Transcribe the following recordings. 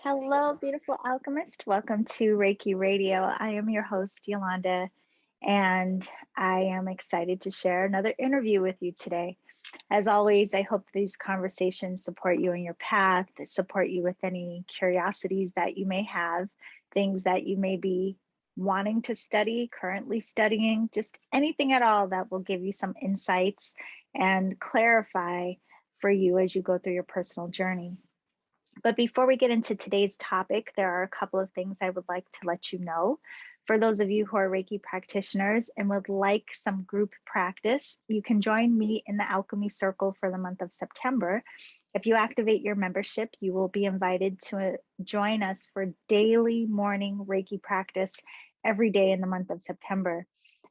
Hello, beautiful alchemist. Welcome to Reiki Radio. I am your host, Yolanda, and I am excited to share another interview with you today. As always, I hope these conversations support you in your path, that support you with any curiosities that you may have, things that you may be wanting to study, currently studying, just anything at all that will give you some insights and clarify for you as you go through your personal journey. But before we get into today's topic, there are a couple of things I would like to let you know. For those of you who are Reiki practitioners and would like some group practice, you can join me in the Alchemy Circle for the month of September. If you activate your membership, you will be invited to join us for daily morning Reiki practice every day in the month of September.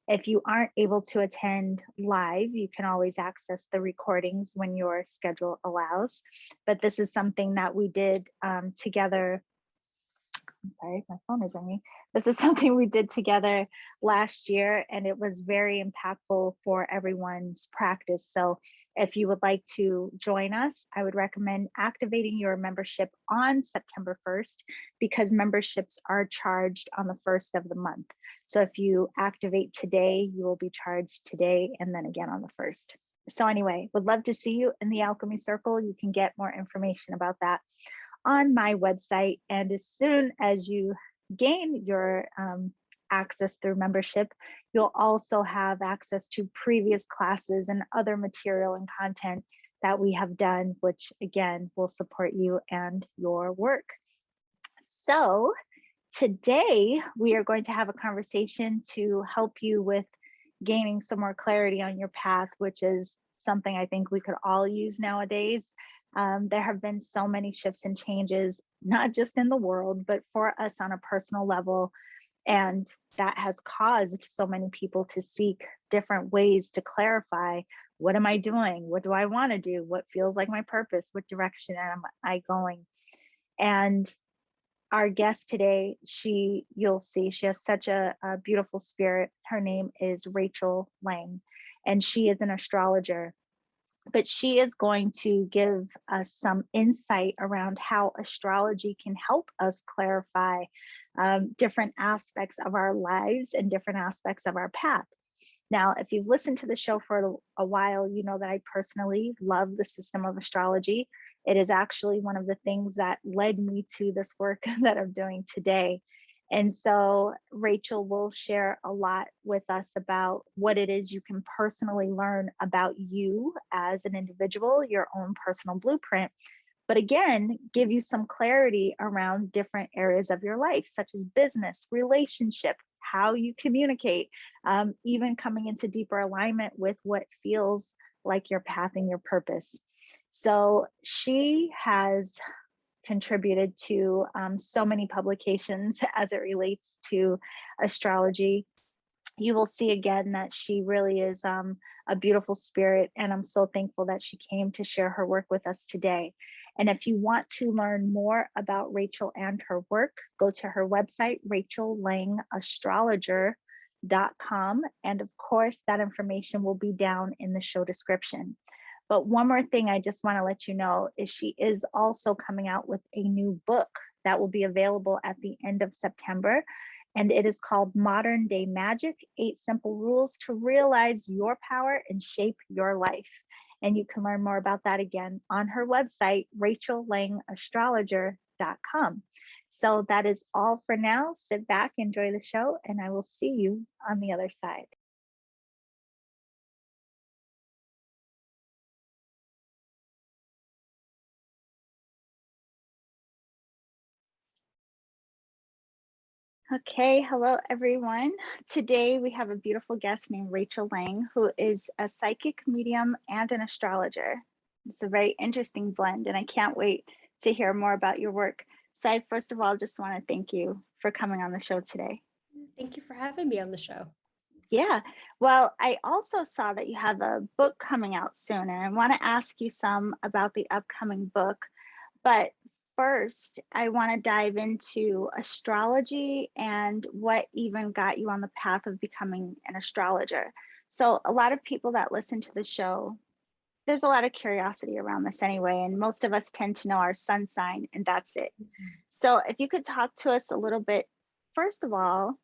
If you aren't able to attend live, you can always access the recordings when your schedule allows. But this is something that we did together. I'm sorry, my phone is ringing. This is something we did together last year, and it was very impactful for everyone's practice. So if you would like to join us, I would recommend activating your membership on September 1st because memberships are charged on the 1st of the month. So if you activate today, you will be charged today and then again on the 1st. So anyway, would love to see you in the Alchemy Circle. You can get more information about that on my website. And as soon as you gain your access through membership, you'll also have access to previous classes and other material and content that we have done, which again will support you and your work. So today we are going to have a conversation to help you with gaining some more clarity on your path, which is something I think we could all use nowadays. There have been so many shifts and changes, not just in the world, but for us on a personal level. And that has caused so many people to seek different ways to clarify, what am I doing? What do I want to do? What feels like my purpose? What direction am I going? And our guest today, you'll see, she has such a beautiful spirit. Her name is Rachel Lang, and she is an astrologer. But she is going to give us some insight around how astrology can help us clarify different aspects of our lives and different aspects of our path. Now, if you've listened to the show for a while, you know that I personally love the system of astrology. It is actually one of the things that led me to this work that I'm doing today. And so Rachel will share a lot with us about what it is you can personally learn about you as an individual, your own personal blueprint, but again, give you some clarity around different areas of your life, such as business, relationship, how you communicate, even coming into deeper alignment with what feels like your path and your purpose. So she has contributed to so many publications as it relates to astrology. You will see again that she really is a beautiful spirit, and I'm so thankful that she came to share her work with us today. And if you want to learn more about Rachel and her work, go to her website, rachellangastrologer.com. And of course, that information will be down in the show description. But one more thing I just want to let you know is she is also coming out with a new book that will be available at the end of September. And it is called Modern Day Magic, 8 Simple Rules to Realize Your Power and Shape Your Life. And you can learn more about that again on her website, rachellangastrologer.com. So that is all for now. Sit back, enjoy the show, and I will see you on the other side. Okay, hello everyone. Today we have a beautiful guest named Rachel Lang, who is a psychic medium and an astrologer. It's a very interesting blend, and I can't wait to hear more about your work. So I first of all just want to thank you for coming on the show today. Thank you for having me on the show. Yeah, well, I also saw that you have a book coming out soon, and I want to ask you some about the upcoming book. But first, I want to dive into astrology and what even got you on the path of becoming an astrologer. So, a lot of people that listen to the show there's a lot of curiosity around this anyway, and most of us tend to know our sun sign, and that's it. So if you could talk to us a little bit, first of all,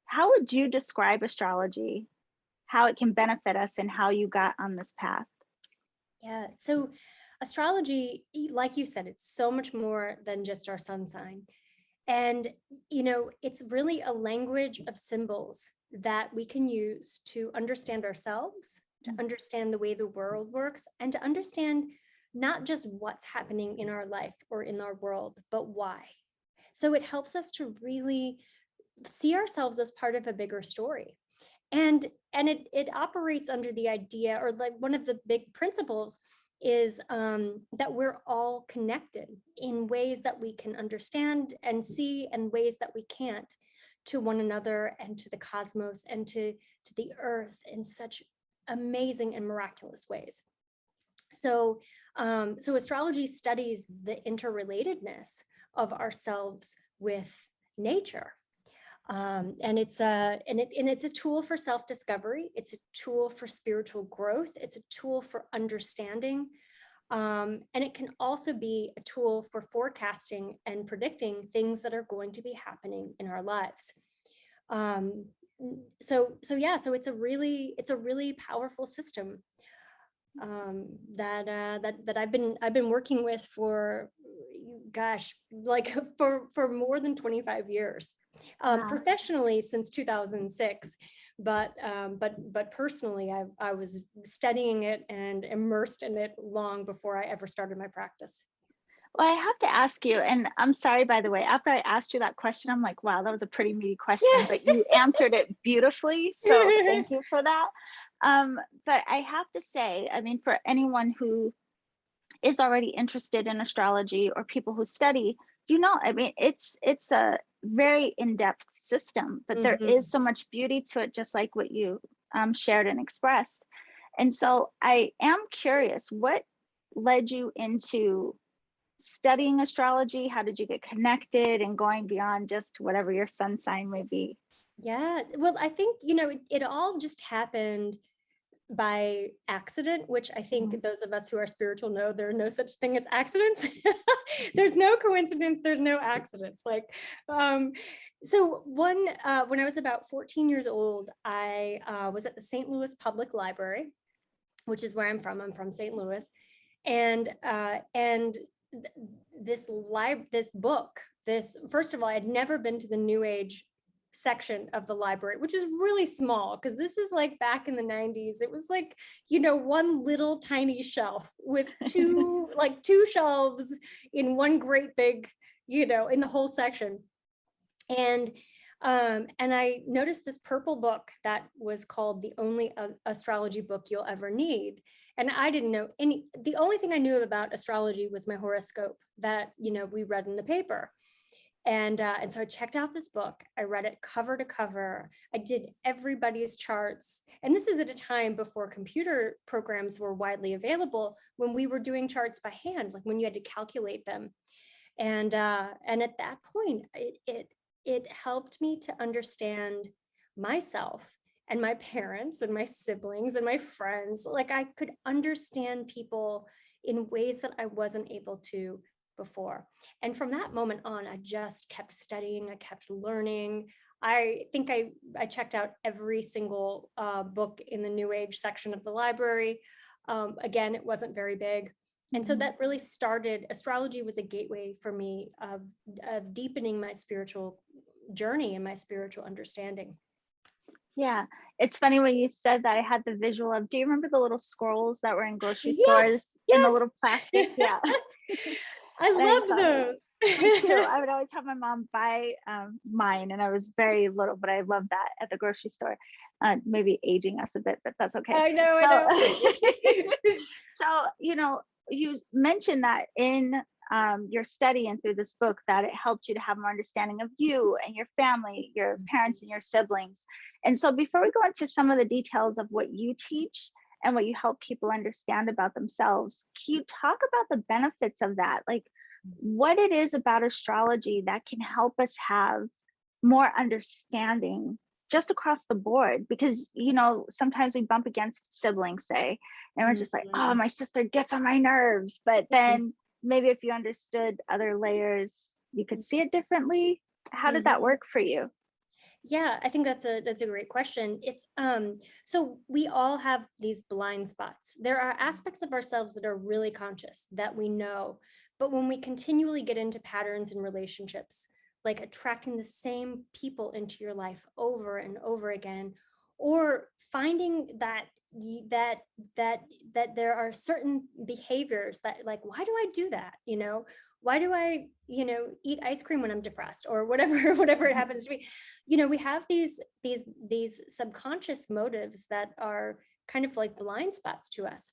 how would you describe astrology, how it can benefit us, and how you got on this path? Yeah. So astrology, like you said, it's so much more than just our sun sign. And, it's really a language of symbols that we can use to understand ourselves, to understand the way the world works, and to understand not just what's happening in our life or in our world, but why. So it helps us to really see ourselves as part of a bigger story. And it operates under the idea, or like one of the big principles is that we're all connected in ways that we can understand and see, and ways that we can't, to one another and to the cosmos and to the earth in such amazing and miraculous ways. So astrology studies the interrelatedness of ourselves with nature. And it's a tool for self-discovery. It's a tool for spiritual growth. It's a tool for understanding. And it can also be a tool for forecasting and predicting things that are going to be happening in our lives. So it's a really powerful system that I've been working with for, gosh, like for more than 25 years, Wow. professionally since 2006, but personally, I was studying it and immersed in it long before I ever started my practice. Well, I have to ask you, and I'm sorry, by the way, after I asked you that question, I'm like, wow, that was a pretty meaty question, but you answered it beautifully. So thank you for that. But I have to say, I mean, for anyone who is already interested in astrology or people who study, I mean, it's a very in-depth system, but there is so much beauty to it, just like what you shared and expressed. And so I am curious, what led you into studying astrology? How did you get connected and going beyond just whatever your sun sign may be? Yeah, well, I think, it all just happened by accident, which I think those of us who are spiritual know there are no such thing as accidents. There's no coincidence, there's no accidents. When I was about 14 years old, I was at the St. Louis Public Library, which is where I'm from. I'm from St. Louis. And this book, first of all, I had never been to the New Age section of the library, which is really small, because this is like back in the 90s. It was like, one little tiny shelf with two shelves in one great big, in the whole section. And I noticed this purple book that was called The Only Astrology Book You'll Ever Need. And I didn't know the only thing I knew about astrology was my horoscope that, we read in the paper. And so I checked out this book. I read it cover to cover. I did everybody's charts. And this is at a time before computer programs were widely available, when we were doing charts by hand, like when you had to calculate them. And at that point, it helped me to understand myself and my parents and my siblings and my friends. Like, I could understand people in ways that I wasn't able to before. And from that moment on, I just kept studying, I kept learning. I think I checked out every single book in the New Age section of the library. Again, it wasn't very big. And so that really started, astrology was a gateway for me of deepening my spiritual journey and my spiritual understanding. Yeah, it's funny when you said that. I had the visual of, do you remember the little scrolls that were in grocery stores in the little plastic? Yeah. I loved those. Me too. I would always have my mom buy mine, and I was very little, but I loved that at the grocery store. Maybe aging us a bit, but that's okay. I know. So, you mentioned that in your study and through this book, that it helped you to have more understanding of you and your family, your parents and your siblings. And so before we go into some of the details of what you teach and what you help people understand about themselves, can you talk about the benefits of that? Like, what it is about astrology that can help us have more understanding just across the board, because, you know, sometimes we bump against siblings, say, and we're just like, oh, my sister gets on my nerves. But then maybe if you understood other layers, you could see it differently. How did that work for you? Yeah, I think that's a great question. It's so we all have these blind spots. There are aspects of ourselves that are really conscious that we know, but when we continually get into patterns in relationships, like attracting the same people into your life over and over again, or finding that that there are certain behaviors that, like, why do I do that? You know, why do I, you know, eat ice cream when I'm depressed, or whatever whatever it happens to be. You know, we have these subconscious motives that are kind of like blind spots to us.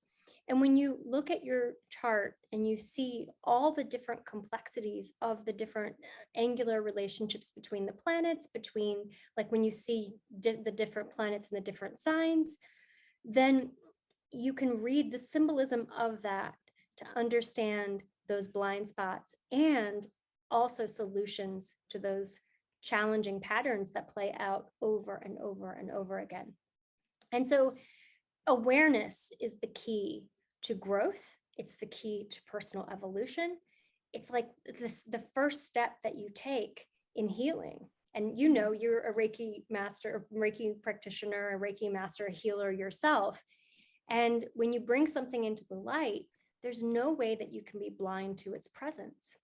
And when you look at your chart and you see all the different complexities of the different angular relationships between the planets, between, like, when you see the different planets and the different signs, then you can read the symbolism of that to understand those blind spots, and also solutions to those challenging patterns that play out over and over and over again. And so awareness is the key to growth. It's the key to personal evolution. It's like the first step that you take in healing. And you know, you're a Reiki master, Reiki practitioner, a Reiki master, a healer yourself. And when you bring something into the light, there's no way that you can be blind to its presence.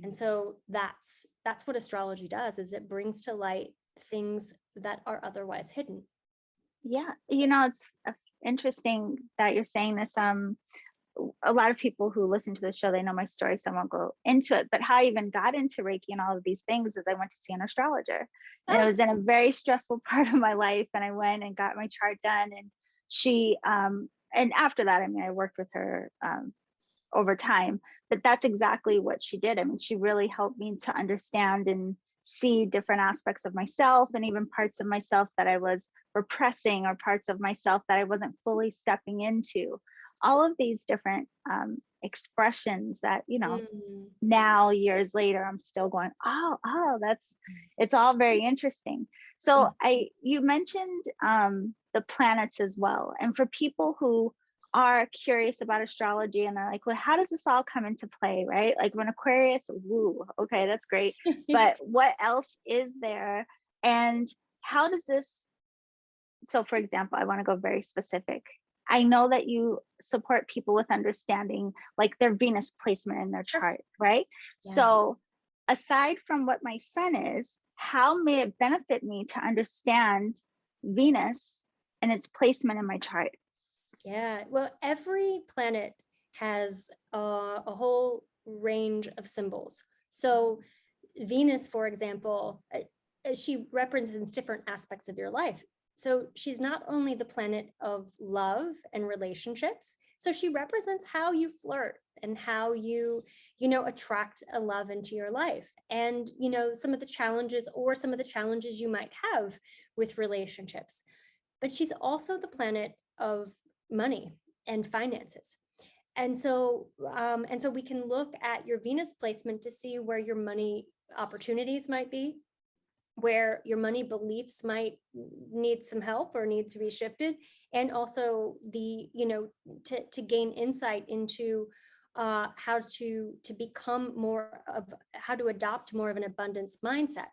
And so that's what astrology does, is it brings to light things that are otherwise hidden. Yeah, you know, it's interesting that you're saying this. A lot of people who listen to the show, they know my story, so I won't go into it. But how I even got into Reiki and all of these things is I went to see an astrologer. And it was in a very stressful part of my life. And I went and got my chart done. And she, and after that, I mean, I worked with her over time, but that's exactly what she did. I mean, she really helped me to understand and see different aspects of myself, and even parts of myself that I was repressing, or parts of myself that I wasn't fully stepping into. All of these different expressions that, you know, now years later, I'm still going, oh, it's all very interesting. So you mentioned the planets as well. And for people who are curious about astrology and they're like, well, how does this all come into play, right? Like, when Aquarius, woo, okay, that's great. But what else is there? And how does this, so for example, I want to go very specific. I know that you support people with understanding like their Venus placement in their chart, right? Yeah. So aside from what my sun is, how may it benefit me to understand Venus and its placement in my chart? Yeah, well, every planet has a whole range of symbols. So Venus, for example, she represents different aspects of your life. So she's not only the planet of love and relationships, so she represents how you flirt and how you attract a love into your life, and, you know, some of the challenges you might have with relationships. But she's also the planet of money and finances. And so we can look at your Venus placement to see where your money opportunities might be, where your money beliefs might need some help or need to be shifted, and also to gain insight into how to become more of, how to adopt more of an abundance mindset.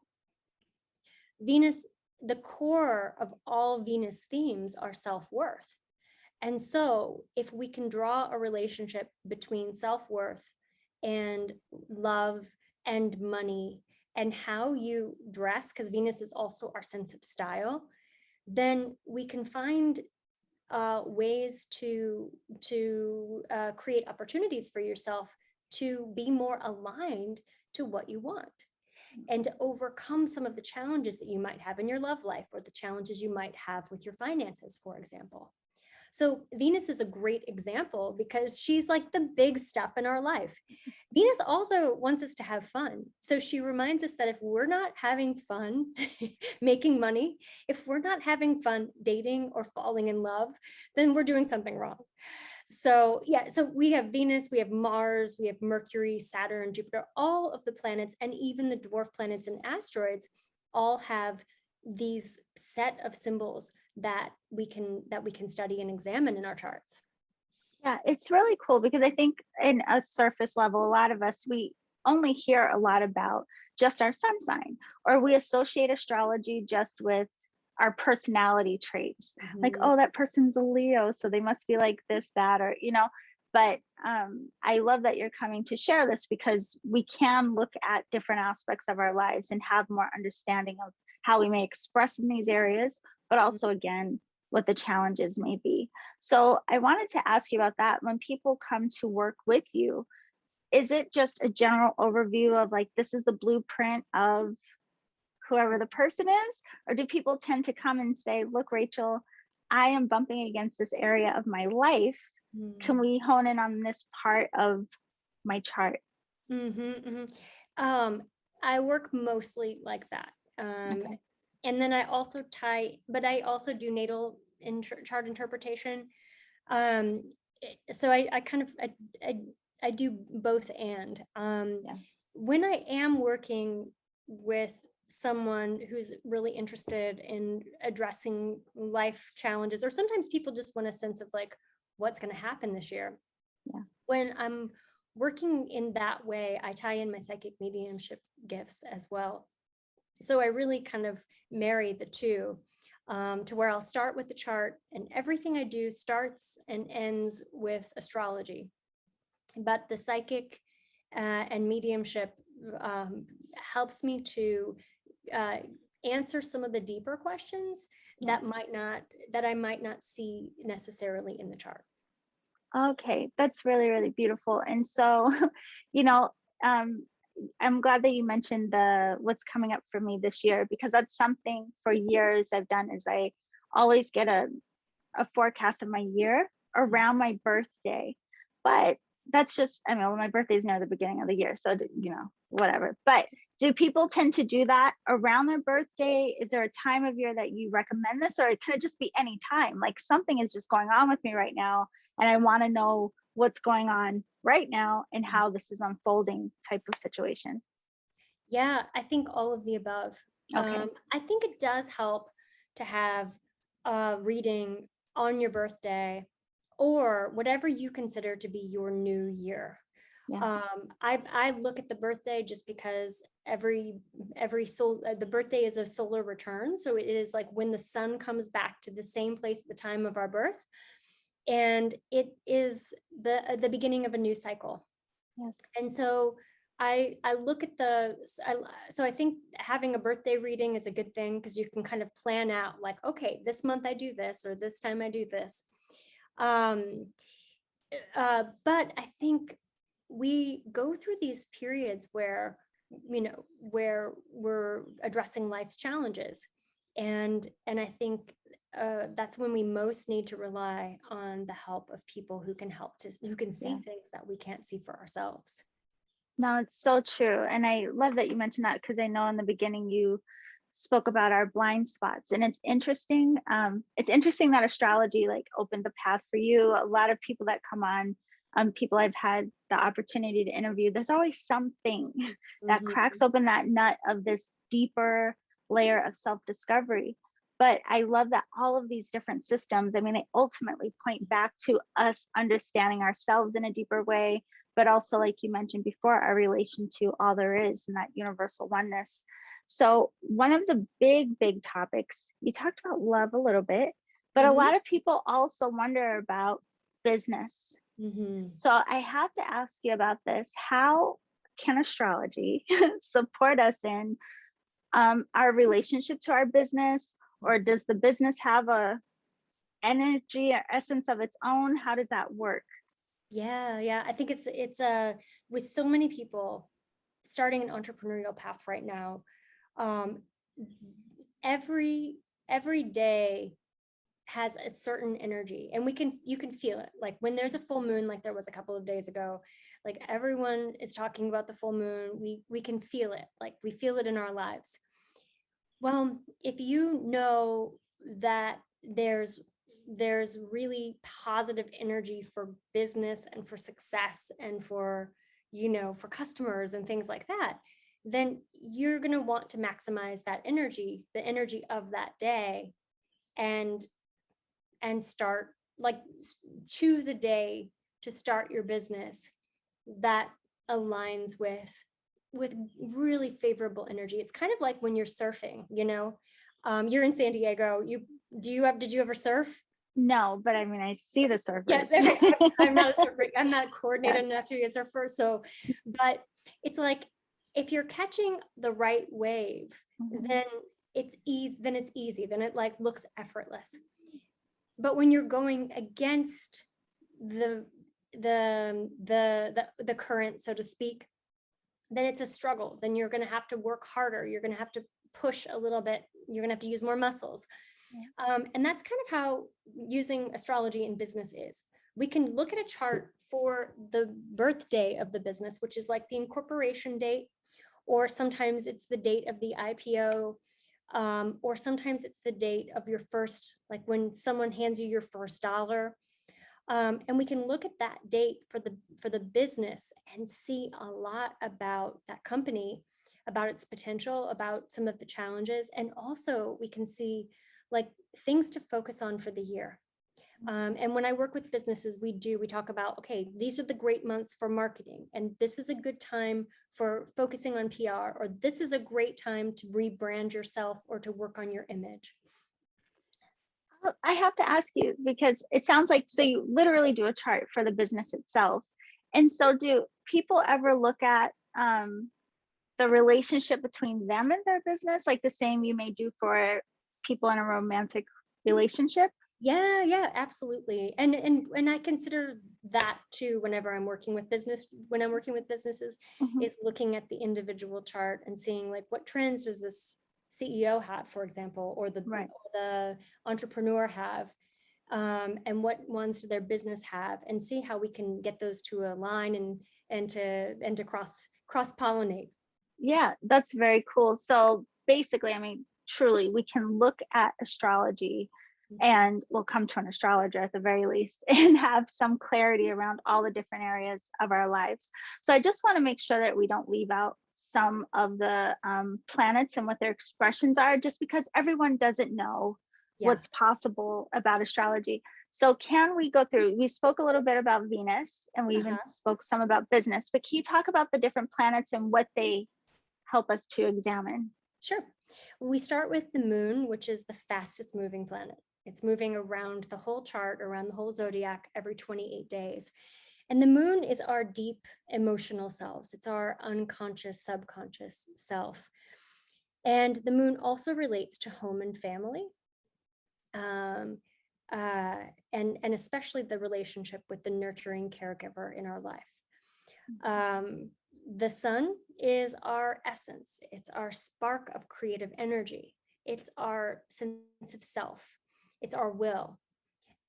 Venus, the core of all Venus themes are self-worth. And so if we can draw a relationship between self-worth and love and money and how you dress, because Venus is also our sense of style, then we can find ways to create opportunities for yourself to be more aligned to what you want, and to overcome some of the challenges that you might have in your love life, or the challenges you might have with your finances, for example. So Venus is a great example because she's like the big stuff in our life. Venus also wants us to have fun. So she reminds us that if we're not having fun making money, if we're not having fun dating or falling in love, then we're doing something wrong. So yeah, so we have Venus, we have Mars, we have Mercury, Saturn, Jupiter, all of the planets, and even the dwarf planets and asteroids all have these set of symbols that we can study and examine in our charts. Yeah, it's really cool because I think in a surface level, a lot of us, we only hear a lot about just our sun sign, or we associate astrology just with our personality traits. Like, Mm-hmm. oh, that person's a Leo, so they must be like this, that, or, But I love that you're coming to share this because we can look at different aspects of our lives and have more understanding of how we may express in these areas, but also, again, what the challenges may be. So I wanted to ask you about that. When people come to work with you, is it just a general overview of like, this is the blueprint of whoever the person is? Or do people tend to come and say, look, Rachel, I am bumping against this area of my life. Can we hone in on this part of my chart? I work mostly like that. Okay. And then I also do natal chart interpretation. So I kind of, I do both. And Yeah. when I am working with someone who's really interested in addressing life challenges, or sometimes people just want a sense of like, what's going to happen this year. Yeah. When I'm working in that way, I tie in my psychic mediumship gifts as well. So I really kind of marry the two, to where I'll start with the chart, and everything I do starts and ends with astrology. But the psychic and mediumship helps me to answer some of the deeper questions Yeah. that I might not see necessarily in the chart. Okay, that's really, really beautiful. And so, you know, um, I'm glad that you mentioned the what's coming up for me this year, because that's something for years I've done is I always get a forecast of my year around my birthday. But that's just, I mean, well, my birthday is near the beginning of the year, so whatever. But do people tend to do that around their birthday? Is there a time of year that you recommend this, or can it just be any time? Like, something is just going on with me right now, and I want to know what's going on right now and how this is unfolding type of situation. Yeah, I think all of the above. Okay. I think it does help to have a reading on your birthday or whatever you consider to be your new year. Yeah. I look at the birthday just because the birthday is a solar return, so it is like when the sun comes back to the same place at the time of our birth, and it is the beginning of a new cycle. Yes. And so I look at so I think having a birthday reading is a good thing, because you can kind of plan out like, okay, this month I do this, or this time I do this. But I think we go through these periods where we're addressing life's challenges, and I think that's when we most need to rely on the help of people who can see Yeah. things that we can't see for ourselves. No, it's so true. And I love that you mentioned that, because I know in the beginning you spoke about our blind spots. And it's interesting. It's interesting that astrology like opened the path for you. A lot of people that come on, people I've had the opportunity to interview, there's always something that cracks open that nut of this deeper layer of self-discovery. But I love that all of these different systems, I mean, they ultimately point back to us understanding ourselves in a deeper way, but also, like you mentioned before, our relation to all there is and that universal oneness. So one of the big topics, you talked about love a little bit, but a lot of people also wonder about business. So I have to ask you about this. How can astrology support us in our relationship to our business, or does the business have a energy or essence of its own? How does that work? Yeah. I think it's with so many people starting an entrepreneurial path right now, every day has a certain energy, and you can feel it. Like when there's a full moon, like there was a couple of days ago, like everyone is talking about the full moon. We can feel it, like we feel it in our lives. Well, if you know that there's really positive energy for business and for success and for for customers and things like that, then you're going to want to maximize that energy, the energy of that day, and start, like, choose a day to start your business that aligns with really favorable energy. It's kind of like when you're surfing, you're in San Diego. Did you ever surf? No, but I mean, I see the Yeah, surfers. okay. I'm not a surfer. I'm not coordinated enough to be a surfer. So, but it's like, if you're catching the right wave, then it's easy. Then it like looks effortless. But when you're going against the current, so to speak, then it's a struggle. Then you're going to have to work harder. You're going to have to push a little bit. You're going to have to use more muscles. And that's kind of how using astrology in business is. We can look at a chart for the birthday of the business, which is like the incorporation date, or sometimes it's the date of the IPO, or sometimes it's the date of your first, like when someone hands you your first dollar. And we can look at that date for the business and see a lot about that company, about its potential, about some of the challenges. And also we can see like things to focus on for the year. And when I work with businesses, we talk about, okay, these are the great months for marketing, and this is a good time for focusing on PR, or this is a great time to rebrand yourself or to work on your image. I have to ask you, because it sounds like, so you literally do a chart for the business itself. And so do people ever look at the relationship between them and their business, like the same you may do for people in a romantic relationship? Yeah, absolutely. And I consider that too whenever I'm working with businesses, is looking at the individual chart and seeing like, what trends does this CEO have, for example, or the entrepreneur have, and what ones do their business have, and see how we can get those to align and to cross pollinate. Yeah, that's very cool. So basically, I mean, truly, we can look at astrology, and we'll come to an astrologer at the very least, and have some clarity around all the different areas of our lives. So I just want to make sure that we don't leave out some of the planets and what their expressions are, just because everyone doesn't know what's possible about astrology. So can we go through, we spoke a little bit about Venus, and we even spoke some about business, but can you talk about the different planets and what they help us to examine? Sure. We start with the moon, which is the fastest moving planet. It's moving around the whole chart, around the whole zodiac every 28 days. And the moon is our deep emotional selves. It's our unconscious, subconscious self. And the moon also relates to home and family, and especially the relationship with the nurturing caregiver in our life. The sun is our essence. It's our spark of creative energy. It's our sense of self. It's our will.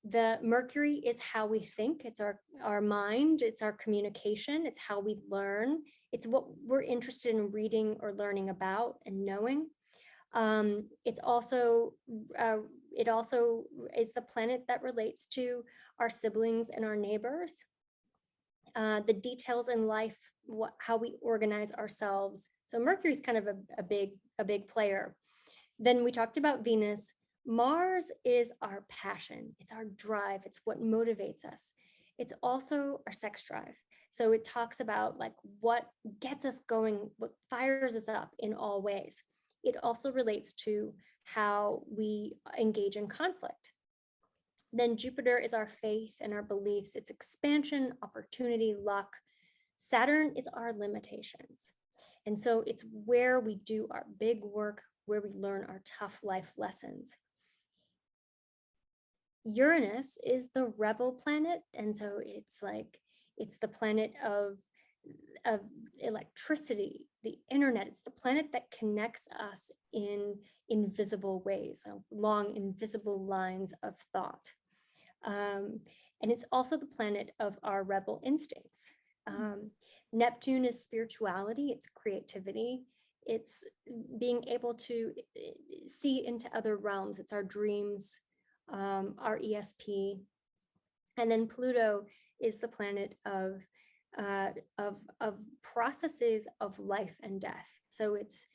The Mercury is how we think. It's our mind. It's our communication. It's how we learn. It's what we're interested in reading or learning about and knowing. It also is the planet that relates to our siblings and our neighbors. The details in life, how we organize ourselves. So Mercury is kind of a big player. Then we talked about Venus. Mars is our passion. It's our drive. It's what motivates us. It's also our sex drive. So it talks about like what gets us going, what fires us up in all ways. It also relates to how we engage in conflict. Then Jupiter is our faith and our beliefs. It's expansion, opportunity, luck. Saturn is our limitations. And so it's where we do our big work, where we learn our tough life lessons. Uranus is the rebel planet. And so it's the planet of electricity, the internet. It's the planet that connects us in invisible ways, so long invisible lines of thought. And it's also the planet of our rebel instincts. Neptune is spirituality, it's creativity, it's being able to see into other realms, it's our dreams, our ESP. And then Pluto is the planet of of processes of life and death. So it's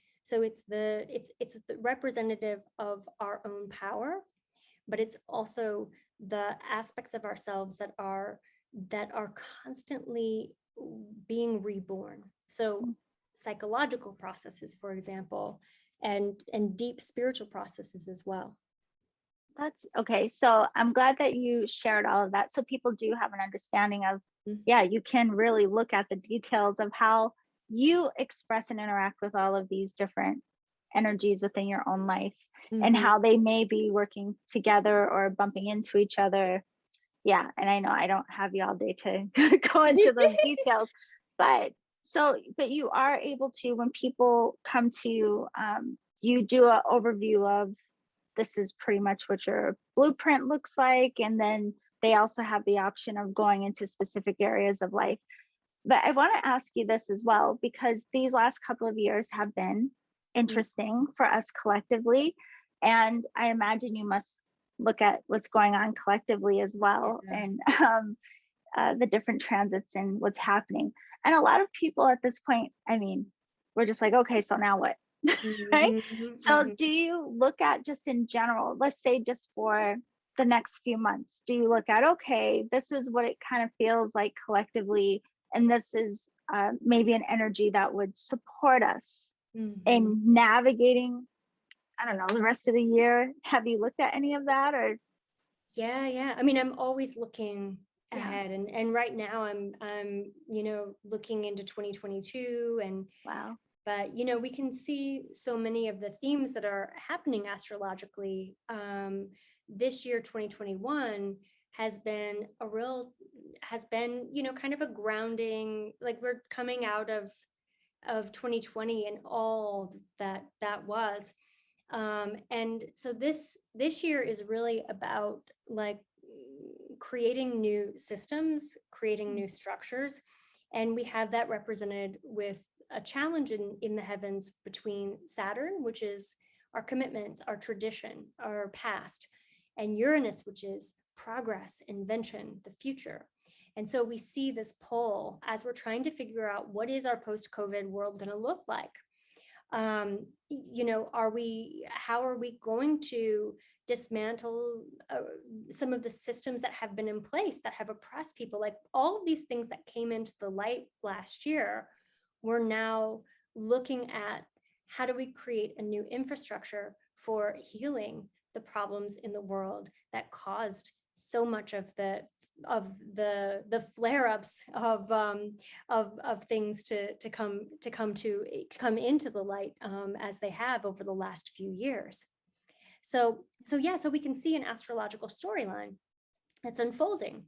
the representative of our own power, but it's also the aspects of ourselves that are constantly being reborn. So psychological processes, for example, and deep spiritual processes as well. That's okay. So I'm glad that you shared all of that, so people do have an understanding of, yeah, you can really look at the details of how you express and interact with all of these different energies within your own life, and how they may be working together or bumping into each other. Yeah, and I know I don't have you all day to go into those details, but you are able to, when people come to you, you do an overview of, this is pretty much what your blueprint looks like, and then they also have the option of going into specific areas of life. But I want to ask you this as well, because these last couple of years have been interesting for us collectively, and I imagine you must look at what's going on collectively as well, and the different transits and what's happening. And a lot of people at this point, I mean, we're just like, okay, so now what? Right? So do you look at, just in general, let's say just for the next few months, do you look at, okay, this is what it kind of feels like collectively, and this is maybe an energy that would support us in navigating, I don't know, the rest of the year? Have you looked at any of that? Or yeah, I mean, I'm always looking ahead, and right now I'm looking into 2022, and wow. but we can see so many of the themes that are happening astrologically. This year, 2021, has been kind of a grounding, like we're coming out of 2020 and all that was. And so this year is really about like creating new systems, creating new structures, and we have that represented with a challenge in the heavens between Saturn, which is our commitments, our tradition, our past, and Uranus, which is progress, invention, the future. And so we see this pull as we're trying to figure out, what is our post-COVID world going to look like? How are we going to dismantle some of the systems that have been in place that have oppressed people? Like all of these things that came into the light last year, we're now looking at, how do we create a new infrastructure for healing the problems in the world that caused so much of the flare-ups of things to come into the light, as they have over the last few years. So we can see an astrological storyline that's unfolding.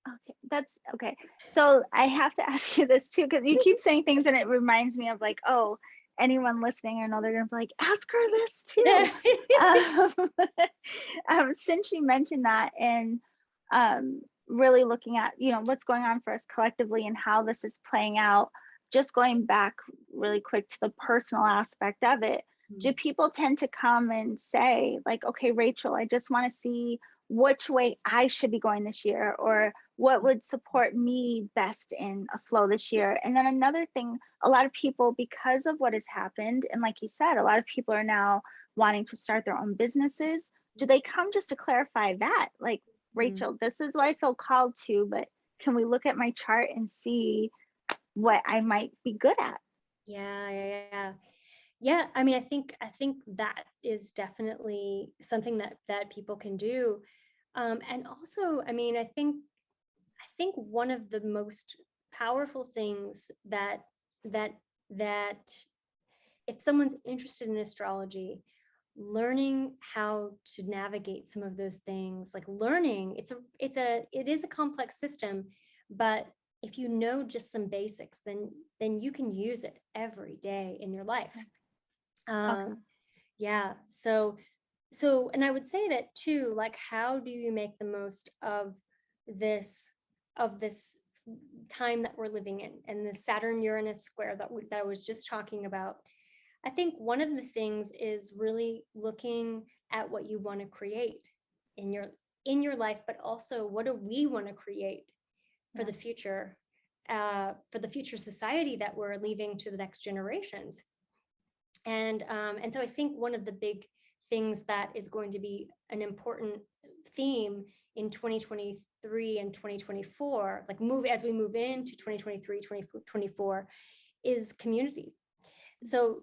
Okay, that's okay. So I have to ask you this too, because you keep saying things and it reminds me of like, oh, anyone listening, I know they're gonna be like, ask her this too. Since you mentioned that, and really looking at, what's going on for us collectively and how this is playing out, just going back really quick to the personal aspect of it, do people tend to come and say like, okay, Rachel, I just want to see which way I should be going this year, or what would support me best in a flow this year? And then another thing, a lot of people, because of what has happened, and like you said, a lot of people are now wanting to start their own businesses. Do they come just to clarify that, like, Rachel, this is what I feel called to, but can we look at my chart and see what I might be good at? Yeah, I mean, I think that is definitely something that people can do. And also, I mean, I think one of the most powerful things that if someone's interested in astrology, learning how to navigate some of those things, like learning, it is a complex system, but if you know just some basics, then you can use it every day in your life. Yeah. So, and I would say that too, like, how do you make the most of this time that we're living in, and the Saturn Uranus square that I was just talking about? I think one of the things is really looking at what you want to create in your life, but also what do we want to create for the future? for the future society that we're leaving to the next generations. And so I think one of the big things that is going to be an important theme in 2023 and 2024, like as we move into 2023, 2024, is community. So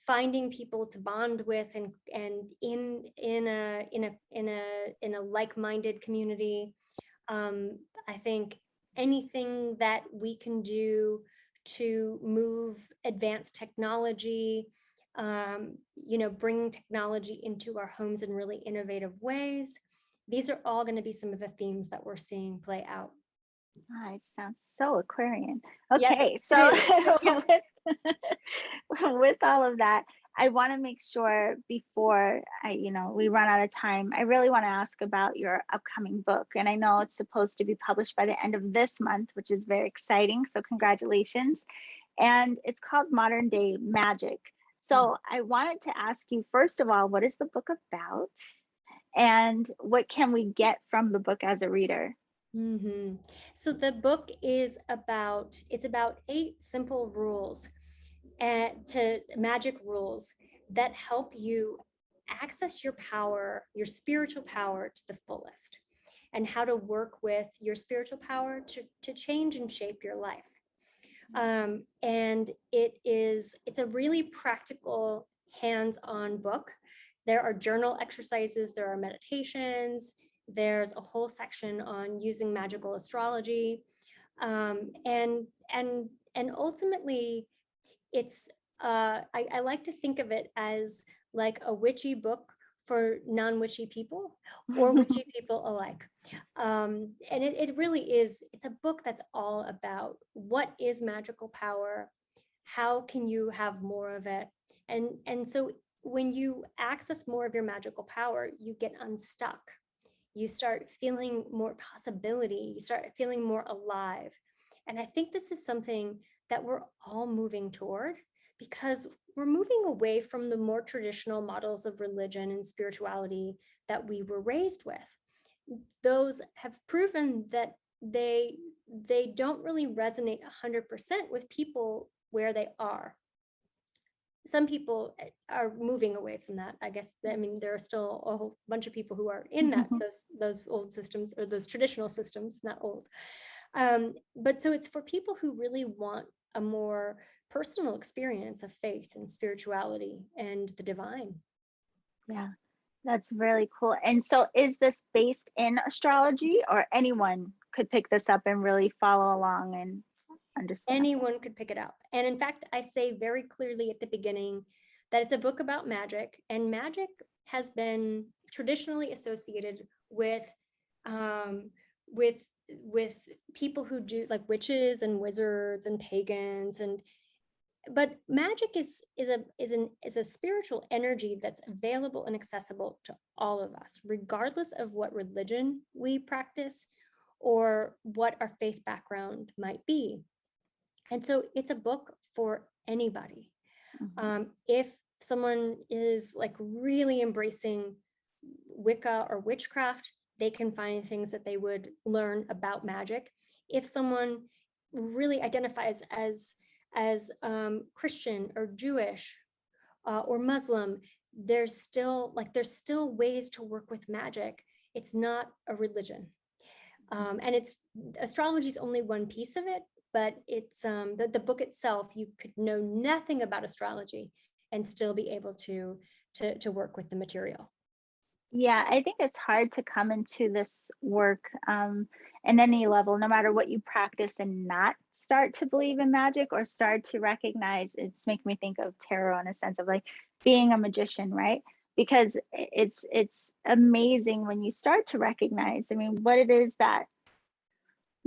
finding people to bond with and in a like-minded community. I think anything that we can do to move advanced technology, bring technology into our homes in really innovative ways. These are all going to be some of the themes that we're seeing play out. It sounds so Aquarian. Okay, Yep, so with all of that, I want to make sure before we run out of time, I really want to ask about your upcoming book. And I know it's supposed to be published by the end of this month, which is very exciting. So congratulations. And it's called Modern Day Magic. So I wanted to ask you, first of all, what is the book about? And what can we get from the book as a reader? Mm-hmm. So the book is about 8 simple rules to magic rules that help you access your power, your spiritual power to the fullest, and how to work with your spiritual power to change and shape your life. And it's a really practical, hands-on book. There are journal exercises, there are meditations, there's a whole section on using magical astrology. And ultimately, it's I like to think of it as like a witchy book for non-witchy people or witchy people alike. And it really is, it's a book that's all about what is magical power, how can you have more of it, and so when you access more of your magical power, you get unstuck, you start feeling more possibility, you start feeling more alive. And I think this is something that we're all moving toward, because we're moving away from the more traditional models of religion and spirituality that we were raised with. Those have proven that they don't really resonate 100% with people where they are. Some people are moving away from that, I guess. I mean, there are still a whole bunch of people who are in that those old systems, or those traditional systems, not old. But so it's for people who really want a more personal experience of faith and spirituality and the divine. Yeah, that's really cool. And so is this based in astrology, or anyone could pick this up and really follow along and understand? Anyone could pick it up. And in fact, I say very clearly at the beginning that it's a book about magic, and magic has been traditionally associated with people who do, like, witches and wizards and pagans, but magic is a spiritual energy that's available and accessible to all of us, regardless of what religion we practice or what our faith background might be. And so it's a book for anybody. If someone is like really embracing Wicca or witchcraft, they can find things that they would learn about magic. If someone really identifies as Christian or Jewish or Muslim, there's still ways to work with magic. It's not a religion. And astrology is only one piece of it, but it's the book itself, you could know nothing about astrology and still be able to work with the material. Yeah, I think it's hard to come into this work in any level, no matter what you practice, and not start to believe in magic or start to recognize. It's making me think of tarot in a sense of like being a magician, right? Because it's amazing when you start to recognize, I mean, what it is that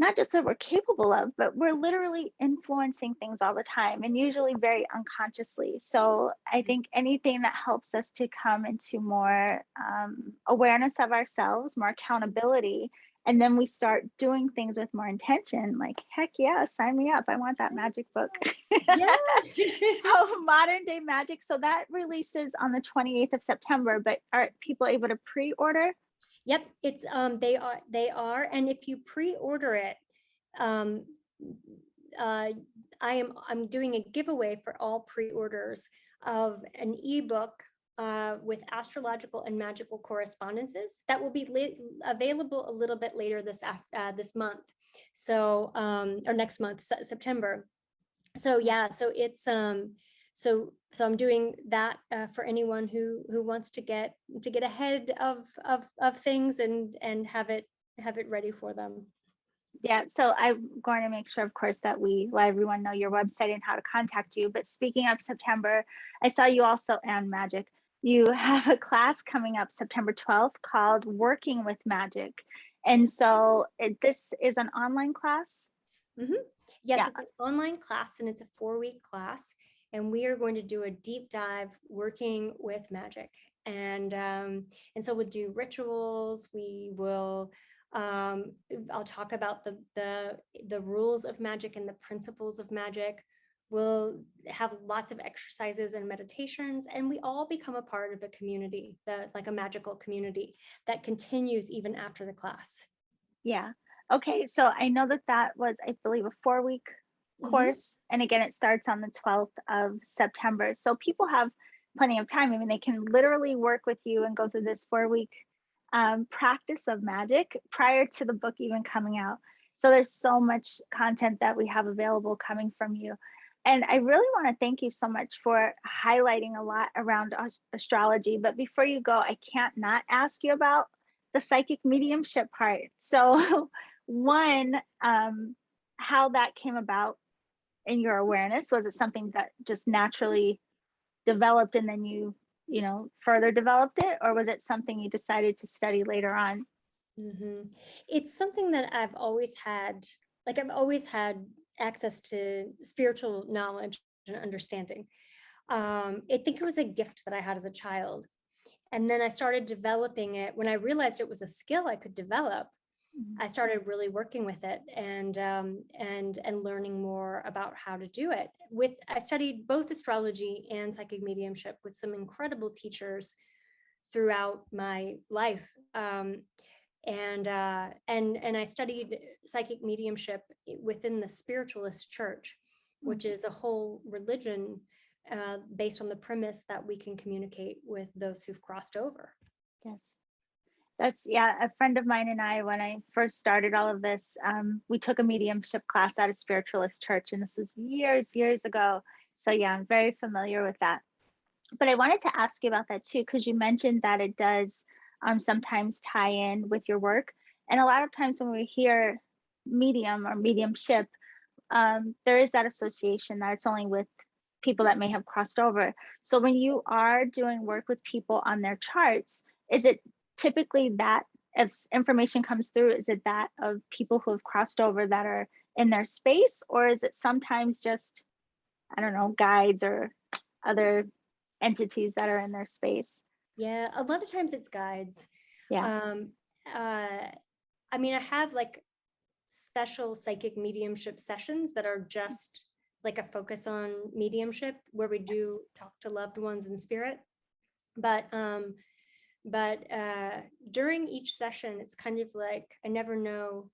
not just that we're capable of, but we're literally influencing things all the time, and usually very unconsciously. So I think anything that helps us to come into more awareness of ourselves, more accountability, and then we start doing things with more intention, like, heck yeah, sign me up. I want that magic book. Yeah. So Modern Day Magic. So that releases on the 28th of September, but are people able to pre-order? Yep, it's they are, and if you pre-order it, I'm doing a giveaway for all pre-orders of an ebook with astrological and magical correspondences that will be available a little bit later this month. So, or next month, September. So yeah, so it's so I'm doing that for anyone who wants to get ahead of things and have it ready for them. Yeah, so I'm going to make sure, of course, that we let everyone know your website and how to contact you. But speaking of September, I saw you also, and magic. You have a class coming up September 12th called Working with Magic. And so this is an online class? Mm-hmm. Yes, Yeah. it's an online class and it's a 4-week class. And we are going to do a deep dive working with magic. And so we'll do rituals. We will I'll talk about the rules of magic and the principles of magic. We'll have lots of exercises and meditations, and we all become a part of a community, like a magical community that continues even after the class. Yeah. Okay. So I know that that was, I believe, a 4-week Mm-hmm. course. And again, it starts on the 12th of September. So people have plenty of time. I mean, they can literally work with you and go through this 4-week practice of magic prior to the book even coming out. So there's so much content that we have available coming from you. And I really want to thank you so much for highlighting a lot around astrology. But before you go, I can't not ask you about the psychic mediumship part. So, one, how that came about in your awareness. Was it something that just naturally developed and then you further developed it, or was it something you decided to study later on? Mm-hmm. It's something that I've always had, like I've always had access to spiritual knowledge and understanding. I think it was a gift that I had as a child. And then I started developing it when I realized it was a skill I could develop. Mhm. I started really working with it and learning more about how to do it. I studied both astrology and psychic mediumship with some incredible teachers throughout my life. And I studied psychic mediumship within the spiritualist church, which is a whole religion based on the premise that we can communicate with those who've crossed over. Yes. That's, yeah, a friend of mine and I, when I first started all of this, we took a mediumship class at a spiritualist church, and this was years ago. So yeah, I'm very familiar with that. But I wanted to ask you about that too, because you mentioned that it does sometimes tie in with your work. And a lot of times when we hear medium or mediumship, there is that association that it's only with people that may have crossed over. So when you are doing work with people on their charts, is it typically that if information comes through, is it that of people who have crossed over that are in their space, or is it sometimes just, I don't know, guides or other entities that are in their space? Yeah, a lot of times it's guides. Yeah. Um, I mean, I have like special psychic mediumship sessions that are just like a focus on mediumship where we do talk to loved ones in spirit. But during each session, it's kind of like I never know.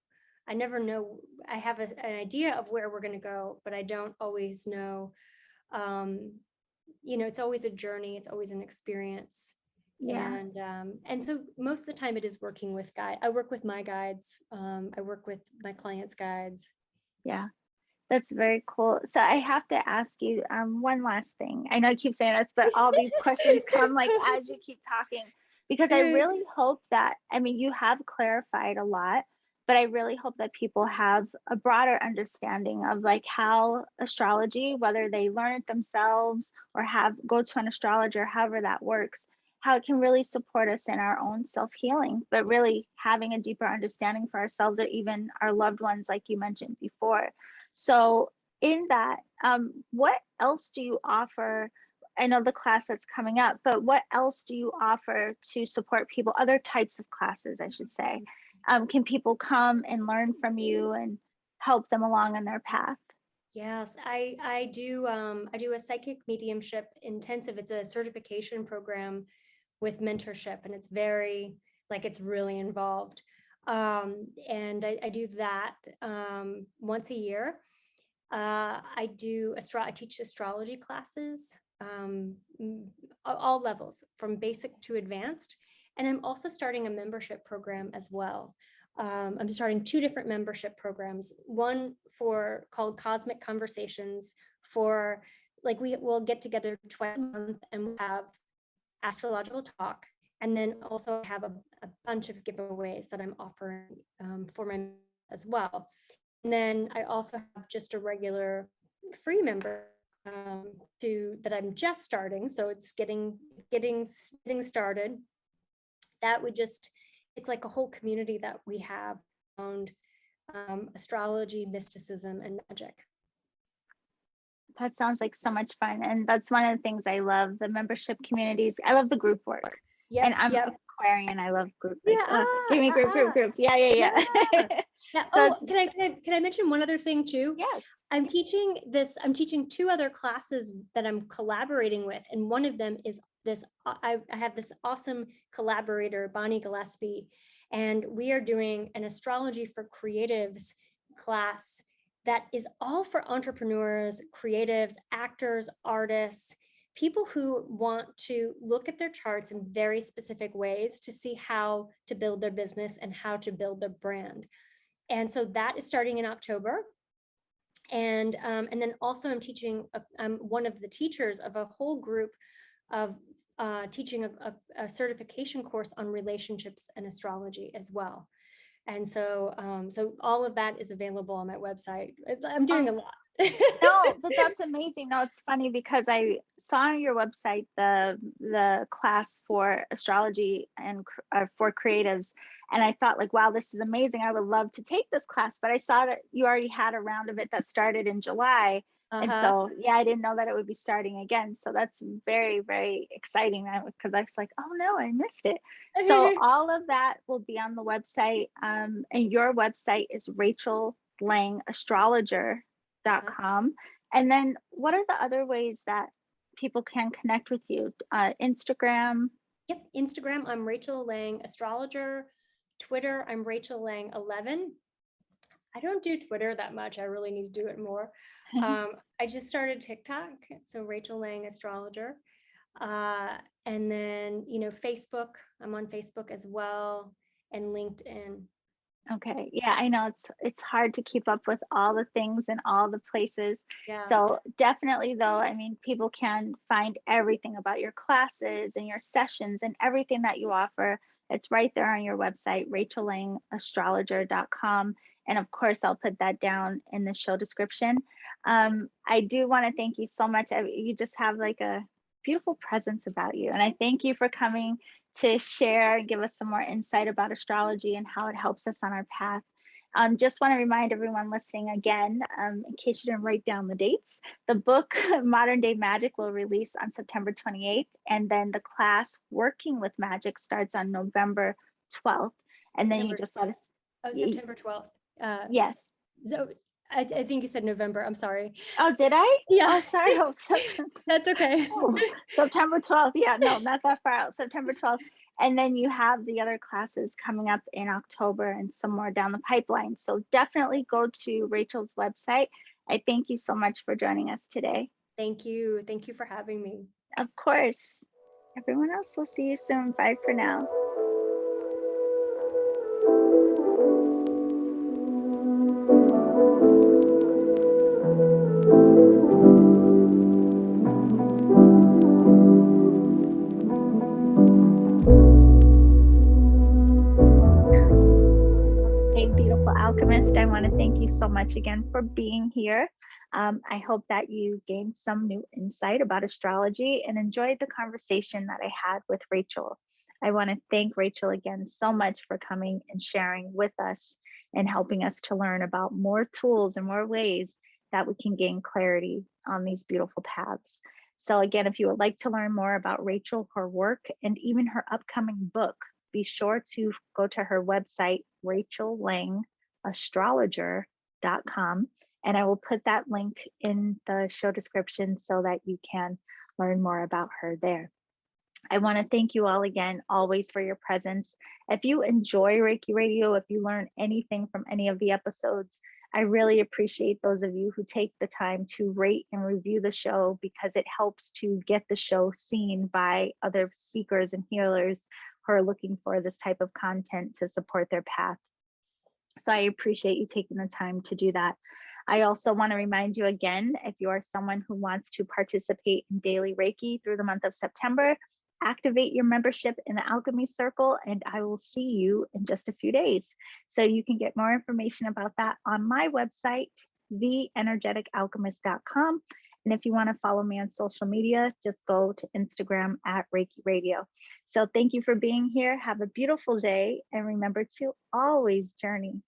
I have an idea of where we're going to go, but I don't always know. Um, it's always a journey. It's always an experience. Yeah. And so most of the time it is working with guide. I work with my guides. I work with my clients' guides. Yeah. That's very cool. So I have to ask you one last thing. I know I keep saying this, but all these questions come like as you keep talking, because I really hope that, I mean, you have clarified a lot, but I really hope that people have a broader understanding of like how astrology, whether they learn it themselves or go to an astrologer, however that works, how it can really support us in our own self-healing, but really having a deeper understanding for ourselves or even our loved ones, like you mentioned before. So in that, what else do you offer? I know the class that's coming up, but what else do you offer to support people? Other types of classes, I should say. Can people come and learn from you and help them along on their path? Yes, I do. I do a psychic mediumship intensive. It's a certification program with mentorship, and it's really involved. And I do that once a year. I teach astrology classes, all levels, from basic to advanced. And I'm also starting a membership program as well. I'm starting 2 different membership programs. One called Cosmic Conversations, for like we will get together twice a month and we'll have astrological talk. And then also have a bunch of giveaways that I'm offering for my as well. And then I also have just a regular free member that I'm just starting. So it's getting started. It's like a whole community that we have around astrology, mysticism, and magic. That sounds like so much fun. And that's one of the things I love, the membership communities. I love the group work. Yep, And I'm yep. Aquarian. I love group. Like, Yeah, give me group. Yeah. Yeah. Oh, can I mention one other thing too? Yes. I'm teaching 2 other classes that I'm collaborating with. And one of them is I have this awesome collaborator, Bonnie Gillespie, and we are doing an astrology for creatives class that is all for entrepreneurs, creatives, actors, artists, people who want to look at their charts in very specific ways to see how to build their business and how to build their brand. And so that is starting in October. And then also I'm one of the teachers of a whole group of teaching a certification course on relationships and astrology as well. And so all of that is available on my website. I'm doing a lot. No, but that's amazing. No, it's funny because I saw on your website the class for astrology and for creatives, and I thought, like, wow, this is amazing. I would love to take this class, but I saw that you already had a round of it that started in July. And so, yeah, I didn't know that it would be starting again. So that's very, very exciting, because I was like, oh no, I missed it. So all of that will be on the website. And your website is rachelllangastrologer.com. And then what are the other ways that people can connect with you? Instagram? Yep, Instagram, I'm Rachel Lang Astrologer. Twitter, I'm Rachel Lang 11. I don't do Twitter that much. I really need to do it more. I just started TikTok, so Rachel Lang Astrologer. And then, Facebook, I'm on Facebook as well, and LinkedIn. Okay. Yeah, I know it's hard to keep up with all the things in all the places. Yeah. So definitely though, I mean, people can find everything about your classes and your sessions and everything that you offer. It's right there on your website, rachelllangastrologer.com. And of course, I'll put that down in the show description. I do want to thank you so much. You just have like a beautiful presence about you. And I thank you for coming to share and give us some more insight about astrology and how it helps us on our path. Just want to remind everyone listening again, in case you didn't write down the dates, the book Modern Day Magic will release on September 28th, and then the class Working with Magic starts on November 12th. And then you just let us. Oh, September 12th. Yes. So I think you said November. I'm sorry. Oh, did I? Yeah. Oh, sorry. Oh, September. That's okay. Oh, September 12th. Yeah, no, not that far out. September 12th. And then you have the other classes coming up in October and some more down the pipeline. So definitely go to Rachel's website. I thank you so much for joining us today. Thank you. Thank you for having me. Of course. Everyone else, we'll see you soon. Bye for now. Alchemist, I want to thank you so much again for being here. I hope that you gained some new insight about astrology and enjoyed the conversation that I had with Rachel. I want to thank Rachel again so much for coming and sharing with us and helping us to learn about more tools and more ways that we can gain clarity on these beautiful paths. So again, if you would like to learn more about Rachel, her work, and even her upcoming book, be sure to go to her website, rachelllangastrologer.com, and I will put that link in the show description so that you can learn more about her there. I want to thank you all again, always, for your presence. If you enjoy Reiki Radio, if you learn anything from any of the episodes, I really appreciate those of you who take the time to rate and review the show, because it helps to get the show seen by other seekers and healers who are looking for this type of content to support their path. So I appreciate you taking the time to do that. I also want to remind you again, if you are someone who wants to participate in daily Reiki through the month of September, activate your membership in the Alchemy Circle, and I will see you in just a few days. So you can get more information about that on my website, theenergeticalchemist.com. And if you want to follow me on social media, just go to Instagram at Reiki Radio. So thank you for being here. Have a beautiful day, and remember to always journey